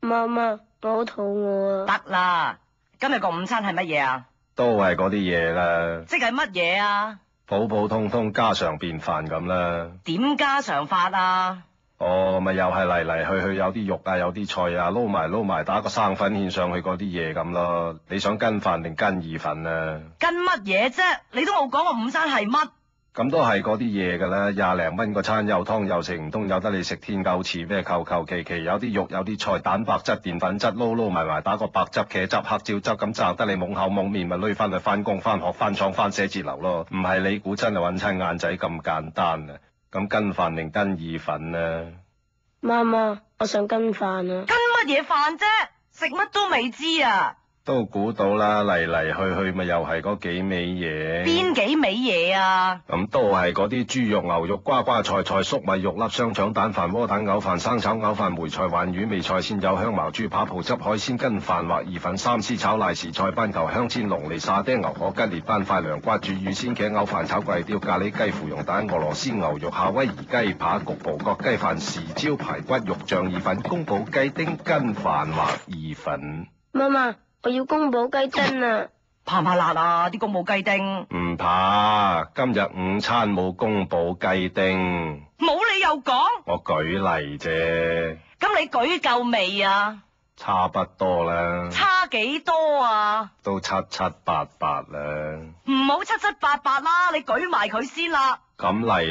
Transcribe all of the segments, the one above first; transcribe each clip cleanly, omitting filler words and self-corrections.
媽媽，我好肚餓啊！得啦，今日個午餐係乜嘢啊？都係嗰啲嘢啦，即係乜嘢啊？普普通通家常便飯咁啦。點家常法啊？哦，咪又係嚟嚟去去有啲肉啊，有啲菜啊，撈埋打個生粉芡上去嗰啲嘢咁咯。你想跟飯定跟意粉啊？跟乜嘢啫？你都冇講個午餐係乜？咁都係嗰啲嘢㗎啦，20零蚊個餐，有湯有食，唔通有得你食天狗翅咩？求其有啲肉有啲菜，蛋白質澱粉質撈埋打個白汁茄汁黑椒汁咁賺得你懵口懵面，咪攞翻去翻工翻學翻廠翻寫字樓咯。唔係你估真係揾親眼仔咁簡單啊？咁跟飯定跟意粉啊？媽媽，我想跟飯啊！跟乜嘢飯啫？食乜都未知啊！都估到啦，嚟去咪又係嗰幾味嘢。邊幾味嘢啊？咁都係嗰啲豬肉、牛肉、瓜菜、粟米肉粒、雙腸蛋飯、窩蛋牛飯、生炒牛飯、梅菜鯇魚味菜鮮有香茅豬扒、葡汁海鮮跟飯或意粉、三絲炒賴時菜斑球香煎龍利沙爹牛河吉列斑塊涼瓜煮魚鮮茄牛飯炒貴刁咖喱雞腐蓉蛋俄羅斯牛肉夏威夷雞扒焗葡角雞飯豉椒排骨肉醬意粉宮保雞丁跟飯或意粉。媽媽，我要宮保雞丁啊！怕唔怕辣啊？啲宮保雞丁唔怕，今日午餐冇宮保雞丁。冇理由講。我舉例啫。咁你舉夠未啊？差不多啦。差幾多啊？都七七八八啦。唔好七七八八啦，你舉埋佢先啦。咁嚟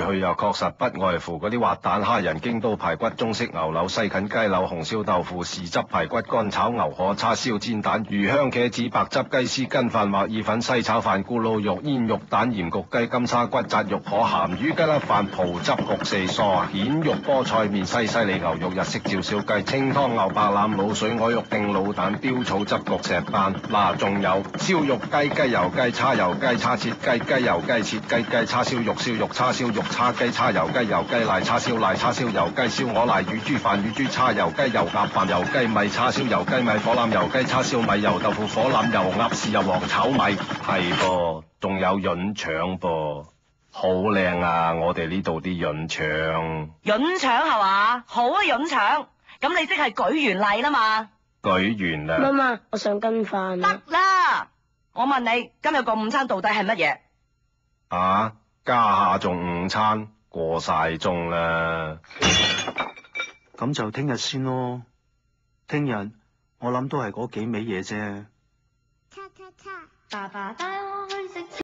去又確實不外乎嗰啲滑蛋蝦仁京都排骨中式牛柳西芹雞柳紅燒豆腐豉汁排骨乾炒牛河叉燒煎蛋魚香茄子白汁雞絲跟飯或意粉西炒飯咕嚕肉煙肉蛋鹽焗雞金沙骨扎肉河鹹魚雞粒飯葡汁焗四梳蜆肉菠菜麵西里牛肉日式照燒雞清湯牛白腩滷水鵝肉定滷蛋標草汁焗石斑嗱，仲有燒肉雞雞油雞叉油雞叉切雞雞油雞切雞雞叉燒肉燒肉叉燒肉叉雞叉油雞油雞賴叉燒油雞燒鵝賴乳豬飯乳豬叉油雞油鴨飯油雞米叉燒油雞米火腩油雞叉燒米油豆腐火腩油鴨豉油黃炒米係噃，仲有潤腸噃，好靚啊！我哋呢度啲潤腸，潤腸係嘛？好啊，潤腸，咁你即係舉完例啦嘛？舉完啦。媽媽，我想跟飯啊！得啦，我問你今日個午餐到底係乜嘢？啊，家下仲午餐過晒鐘啦。咁就聽日先咯。聽日我諗都係嗰幾味嘢啫。爸爸帶我去